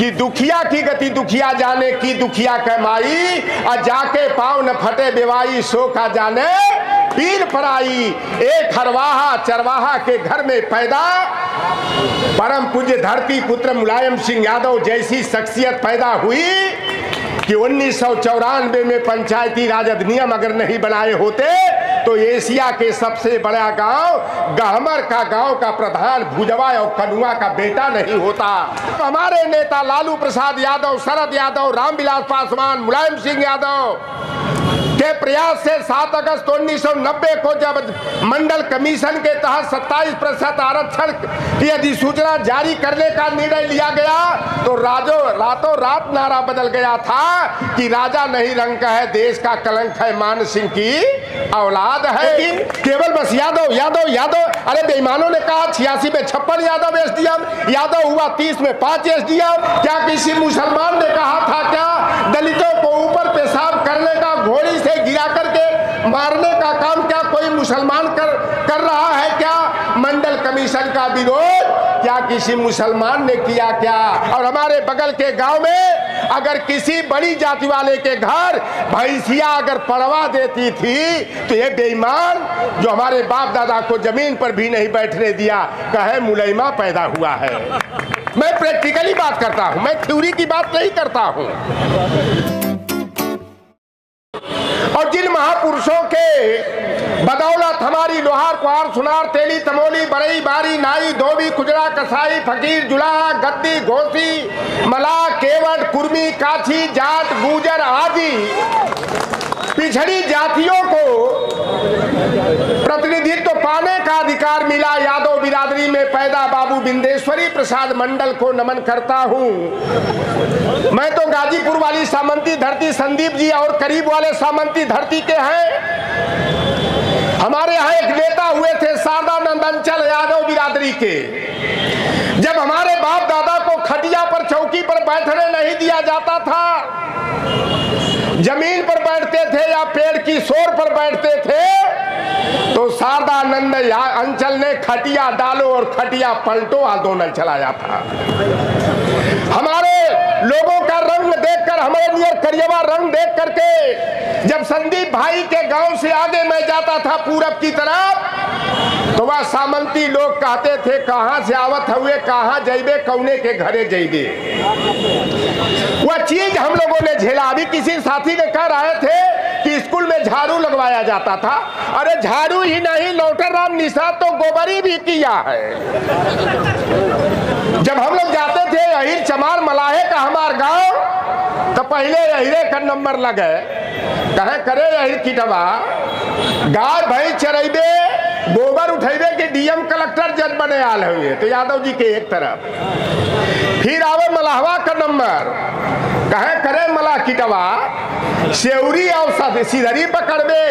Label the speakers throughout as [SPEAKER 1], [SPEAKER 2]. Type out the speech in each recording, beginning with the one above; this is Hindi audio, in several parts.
[SPEAKER 1] कि दुखिया की गति दुखिया जाने की दुखिया कमाई, और जाके पाँव न फटे बेवाई सो का जाने पीर पराई। एक हरवाहा चरवाहा के घर में पैदा, परम पूज्य धरती पुत्र मुलायम सिंह यादव जैसी शख्सियत पैदा हुई कि 1994 में पंचायती राज अधिनियम अगर नहीं बनाए होते तो एशिया के सबसे बड़ा गांव गहमर का गांव का प्रधान भुजवा और कनुआ का बेटा नहीं होता। हमारे नेता लालू प्रसाद यादव, शरद यादव, रामविलास पासवान, मुलायम सिंह यादव के प्रयास से 7 अगस्त 1990 को जब मंडल कमीशन के तहत 27% आरक्षण की अधिसूचना जारी करने का निर्णय लिया गया तो रातों रात नारा बदल गया था कि राजा नहीं रंग का है, देश का कलंक है, मान सिंह की औलाद है। लेकिन केवल बस यादव यादव यादव, अरे बेईमानों ने कहा 86 में 56 यादव एसडीएम, यादव हुआ 30 में 5 एसडीएम। क्या किसी मुसलमान ने कहा था क्या दलितों को ऊपर पेशाब करने का, घोड़ी से गिरा करके मारने का काम क्या कोई मुसलमान कर रहा है क्या? मंडल कमीशन का विरोध क्या किसी मुसलमान ने किया क्या? और हमारे बगल के गांव में अगर किसी बड़ी जाति वाले के घर भैंसिया अगर पड़वा देती थी तो ये बेईमान जो हमारे बाप दादा को जमीन पर भी नहीं बैठने दिया कहे मुलैमा पैदा हुआ है। मैं प्रैक्टिकली बात करता हूं, मैं थ्योरी की बात नहीं करता हूं। और जिन महापुरुषों के बदौलत हमारी लोहार कुहार सुनार तेली तमोली बड़ई बारी नाई धोबी खुजरा कसाई फकीर जुलाहा गद्दी घोसी मला केवट कुर्मी काछी जाट गुजर आदि पिछड़ी जातियों को प्रतिनिधित्व पाने का अधिकार मिला। यादव बिरादरी में पैदा बाबू बिंदेश्वरी प्रसाद मंडल को नमन करता हूं। मैं तो गाजीपुर वाली सामंती धरती संदीप जी और करीब वाले सामंती धरती के हैं। हमारे यहाँ एक नेता हुए थे शारदानंद अंचल यादव बिरादरी के। जब हमारे बाप दादा को खटिया पर चौकी पर बैठने नहीं दिया जाता था, जमीन पर बैठते थे या पेड़ की शोर पर बैठते थे तो शारदानंद अंचल ने खटिया डालो और खटिया पलटो आंदोलन चलाया था। हमारे लोगों का रंग देखकर, हमारे लिए करियवा रंग देख करके जब संदीप भाई के गांव से आगे मैं जाता था पूरब की तरफ तो वह सामंती लोग कहते थे कहां से आवत हुए, कहां जइबे, कौने के घरे जइबे। वह चीज हम लोगों ने झेला। अभी किसी साथी ने कह रहे थे कि स्कूल में झाड़ू लगवाया जाता था। अरे झाड़ू ही नहीं, लौटरराम निषाद तो गोबरी भी किया है। जब हम लोग जाते थे अहिर चमार मलाहे का हमार गांव तो पहले अहिरे का नंबर लगे कहे करे अहिर किटवा गाय भैंस चरेबे गोबर उठेबे के डीएम कलेक्टर जज बने आल हुए तो यादव जी के एक तरफ, फिर आवे मलाहवा का नंबर कहे करे मला किटवा सेवरी और सिधरी पकड़बे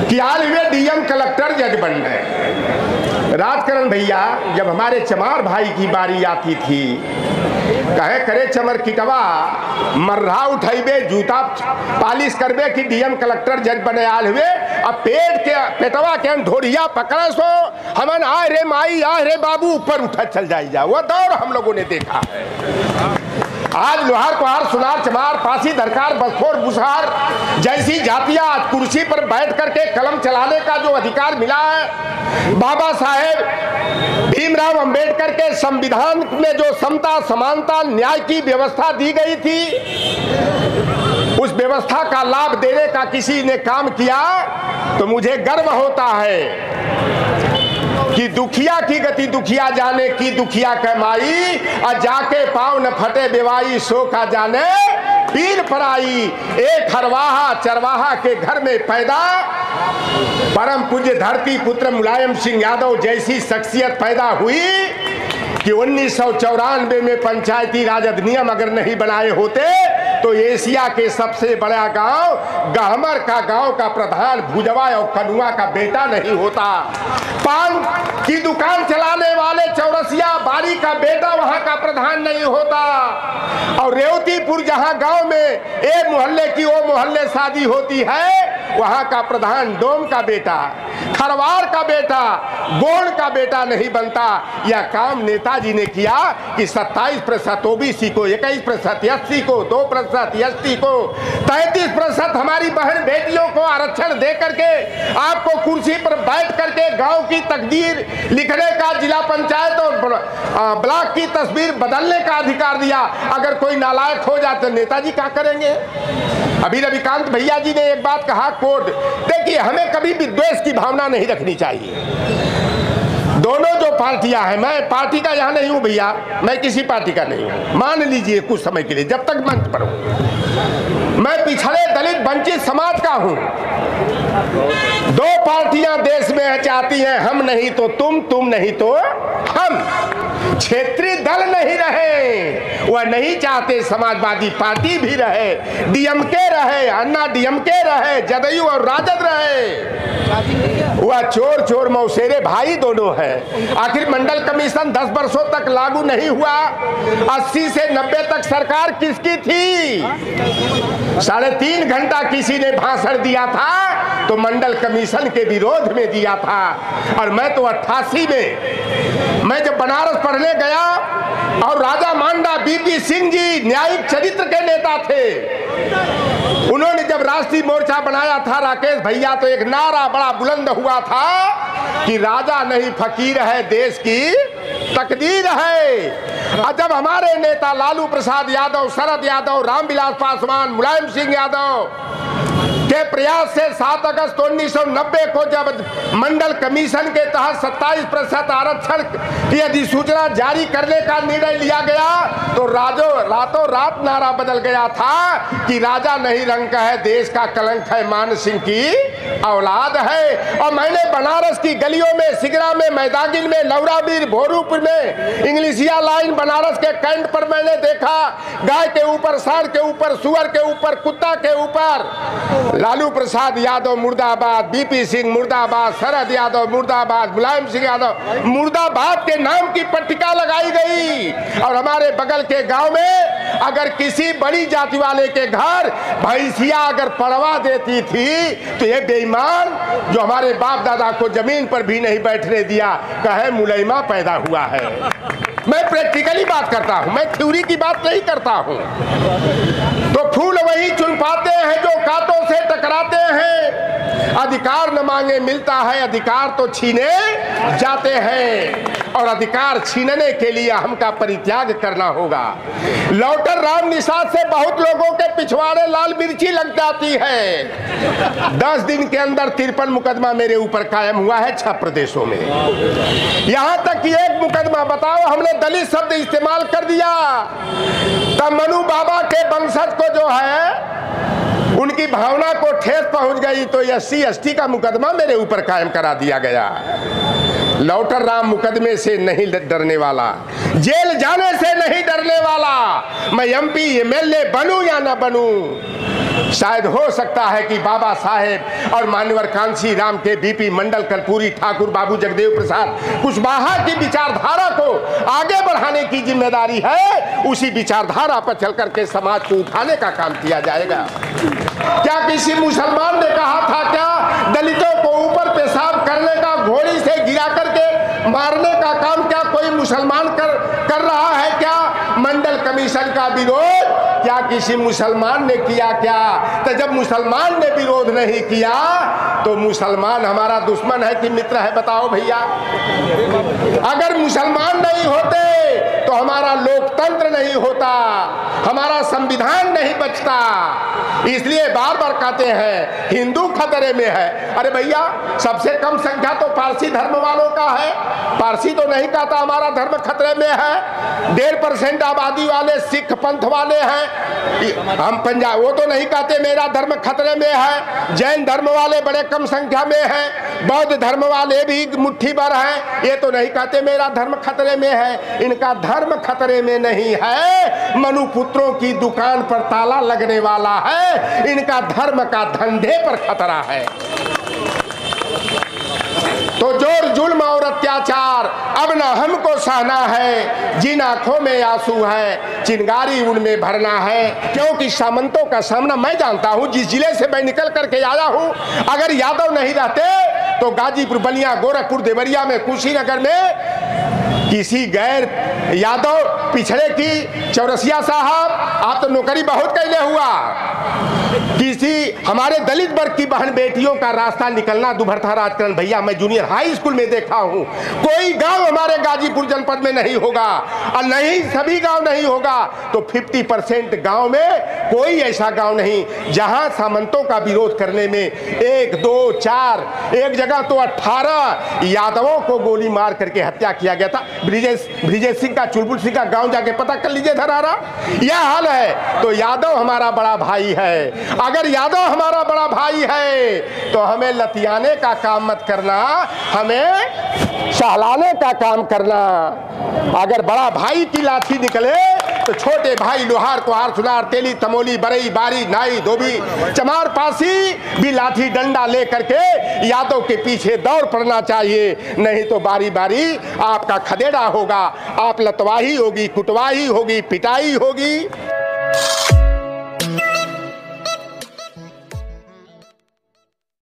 [SPEAKER 1] कि आल हुए डीएम कलेक्टर जज बन गए। राजकरण भैया जब हमारे चमार भाई की बारी आती थी कहे करे चमर किटवा मर्रा उठेबे जूता पालिश करबे कि डीएम कलेक्टर जज बने आल हुए। अब पेटवा के ढोरिया पकड़ा सो हमन आए रे माई आए रे बाबू ऊपर उठा चल जाए। वो दौर हम लोगों ने देखा है। आज लोहार कुहार सुनार चमार पासी दरकार बसखोर बुसहार जैसी जातियां आज कुर्सी पर बैठ करके कलम चलाने का जो अधिकार मिला है, बाबा साहेब भीमराव अंबेडकर के संविधान में जो समता समानता न्याय की व्यवस्था दी गई थी, उस व्यवस्था का लाभ देने का किसी ने काम किया तो मुझे गर्व होता है कि दुखिया की गति दुखिया जाने की दुखिया कमाई, और जाके पाँव न फटे बेवाई सो का जाने पीर पराई। एक हरवाहा चरवाहा के घर में पैदा, परम पूज्य धरती पुत्र मुलायम सिंह यादव जैसी शख्सियत पैदा हुई कि 1994 में पंचायती राज अधिनियम अगर नहीं बनाए होते तो एशिया के सबसे बड़ा गांव गहमर का गांव का प्रधान भुजवा और कनुआ का बेटा नहीं होता। पान की दुकान चलाने वाले चौरसिया बारी का बेटा वहां का प्रधान नहीं होता। और रेवतीपुर जहां गांव में ए मोहल्ले की ओ मोहल्ले शादी होती है वहां का प्रधान डोम का बेटा। खरवार का बेटा गोंड का बेटा नहीं बनता। यह काम नेताजी ने किया कि 27% ओबीसी को, 21% एससी को, 2% एसटी को, 33% हमारी बहन बेटियों को आरक्षण दे करके आपको कुर्सी पर बैठ करके गांव की तकदीर लिखने का, जिला पंचायत और ब्लॉक की तस्वीर बदलने का अधिकार दिया। अगर कोई नालायक हो जाए तो नेताजी क्या करेंगे? अभी रविकांत भैया जी ने एक बात कहा, कोड। देखिए, हमें कभी भी द्वेष की भावना नहीं रखनी चाहिए। दोनों जो पार्टियां हैं, मैं पार्टी का यहां नहीं हूं भैया, मैं किसी पार्टी का नहीं हूं, मान लीजिए कुछ समय के लिए, जब तक मंच पर हूं। मैं पिछड़े दलित वंचित समाज का हूं। दो पार्टियां देश में चाहती हैं, हम नहीं तो तुम नहीं तो हम। क्षेत्रीय दल नहीं रहे, वह नहीं चाहते समाजवादी पार्टी भी रहे, डीएमके रहे, अन्ना डीएमके रहे, जदयू और राजद रहे। वह चोर चोर मौसेरे भाई दोनों हैं। आखिर मंडल कमीशन 10 वर्षों तक लागू नहीं हुआ। 80 से 90 तक सरकार किसकी थी? 3.5 घंटा किसी ने भाषण दिया था तो मंडल कमीशन के विरोध में दिया था। और मैं तो 88 में, मैं जब बनारस पढ़ने गया और राजा मांडा बीपी सिंह जी न्यायिक चरित्र के नेता थे, उन्होंने जब राष्ट्रीय मोर्चा बनाया था राकेश भैया, तो एक नारा बड़ा बुलंद हुआ था कि राजा नहीं फकीर है, देश की तकदीर है। और जब हमारे नेता लालू प्रसाद यादव, शरद यादव, रामविलास पासवान, मुलायम सिंह यादव के प्रयास से 7 अगस्त 1990 को जब मंडल कमीशन के तहत 27% आरक्षण की अधिसूचना जारी करने का निर्णय लिया गया, तो रातों रात नारा बदल गया था कि राजा नहीं रंग है, देश का कलंक है, मान सिंह की औलाद है। और मैंने बनारस की गलियों में, सिगरा में, मैदागिन में, लौराबीर, भोरूपुर में, इंग्लिशिया लाइन बनारस के कैंट पर मैंने देखा, गाय के ऊपर, सांड के ऊपर, सुअर के ऊपर, कुत्ता के ऊपर लालू प्रसाद यादव मुर्दाबाद, बीपी सिंह मुर्दाबाद, शरद यादव मुर्दाबाद, मुलायम सिंह यादव मुर्दाबाद के नाम की पट्टिका लगाई गई। और हमारे बगल के गांव में अगर किसी बड़ी जाति वाले के घर भैंसिया अगर पड़वा देती थी तो ये बेईमान जो हमारे बाप दादा को जमीन पर भी नहीं बैठने दिया, कहे मुलैमा पैदा हुआ है। मैं प्रैक्टिकली बात करता हूं, मैं थ्योरी की बात नहीं करता हूं। तो फूल वही चुन पाते हैं जो कांटों से टकराते हैं। अधिकार न मांगे मिलता है, अधिकार तो छीने जाते हैं। और अधिकार छीनने के लिए हमका परित्याग करना होगा। लौटर राम निषाद से बहुत लोगों के पिछवाड़े लाल मिर्ची लग जाती है। 10 दिन के अंदर 53 मुकदमा मेरे ऊपर कायम हुआ है 6 प्रदेशों में। यहां तक कि एक मुकदमा, बताओ, हमने दलित शब्द इस्तेमाल कर दिया, तब मनु बाबा के वंशज को जो है उनकी भावना को ठेस पहुंच गई, तो SC ST का मुकदमा मेरे ऊपर कायम करा दिया गया। लौटर राम मुकदमे से नहीं डरने वाला, जेल जाने से नहीं डरने वाला, मैं MP MLA बनूं या ना बनूं। शायद हो सकता है कि बाबा साहेब और मान्यवर कांसी राम के BP मंडल, कर्पूरी ठाकुर, बाबू जगदेव प्रसाद कुशवाहा की विचारधारा को आगे बढ़ाने की जिम्मेदारी है। उसी विचारधारा पर चल करके समाज को उठाने का काम किया जाएगा। क्या किसी मुसलमान ने कहा था क्या दलितों को ऊपर पेशाब करने का, घोड़ी से गिरा करके मारने का काम क्या कोई मुसलमान कर रहा है क्या? मंडल कमीशन का विरोध क्या किसी मुसलमान ने किया क्या? तो जब मुसलमान ने विरोध नहीं किया तो मुसलमान हमारा दुश्मन है कि मित्र है? बताओ भैया। अगर मुसलमान नहीं होते तो हमारा लोकतंत्र नहीं होता, हमारा संविधान नहीं बचता। इसलिए बार बार कहते हैं हिंदू खतरे में है। अरे भैया, सबसे कम संख्या तो पारसी धर्म वालों का है। पारसी तो नहीं कहता हमारा धर्म खतरे में है। 1.5% आबादी वाले सिख पंथ वाले हैं। हम पंजाब, वो तो नहीं कहते मेरा धर्म खतरे में है। जैन धर्म वाले बड़े कम संख्या में हैं। बौद्ध धर्म वाले भी मुट्ठी भर हैं। ये तो नहीं कहते मेरा धर्म खतरे में है। इनका धर्म खतरे में नहीं है, मनुपुत्रों की दुकान पर ताला लगने वाला है। इनका धर्म का धंधे पर खतरा है। तो जोर जुल्म और अत्याचार अब न हमको सहना है, जिन आंखों में आंसू है चिंगारी उनमें भरना है। क्योंकि सामंतों का सामना मैं जानता हूं, जिस जिले से मैं निकल करके आया हूं, अगर यादव नहीं रहते तो गाजीपुर, बलिया, गोरखपुर, देवरिया में, कुशीनगर में किसी गैर यादव पिछड़े की चौरसिया साहब आप तो नौकरी बहुत कैले हुआ, किसी हमारे दलित वर्ग की बहन बेटियों का रास्ता निकलना दुभर था। राजकरण भैया मैं जूनियर हाई स्कूल में देखा हूं, कोई गांव हमारे गाजीपुर जनपद में नहीं होगा, और नहीं सभी गांव नहीं होगा तो 50% गांव में कोई ऐसा गांव नहीं जहां सामंतों का विरोध करने में 1, 2, 4, एक जगह तो 18 यादवों को गोली मार करके हत्या किया गया था। ब्रिजेश सिंह का, चुलबुल सिंह का गांव जाके पता कर लीजिए धरारा, यह हाल है। तो यादव हमारा बड़ा भाई है, अगर यादव हमारा बड़ा भाई है तो हमें लतियाने का काम मत करना, हमें सहलाने का काम करना। अगर बड़ा भाई की लाठी निकले तो छोटे भाई लोहार, कुहार, सुनार, तेली, तमोली, बरई, बारी, नाई, धोबी, चमार, पासी भी लाठी डंडा लेकर के यादव के पीछे दौड़ पड़ना चाहिए, नहीं तो बारी बारी आपका खदेड़ा होगा, आप लतवाही होगी, कुटवाही होगी, पिटाई होगी।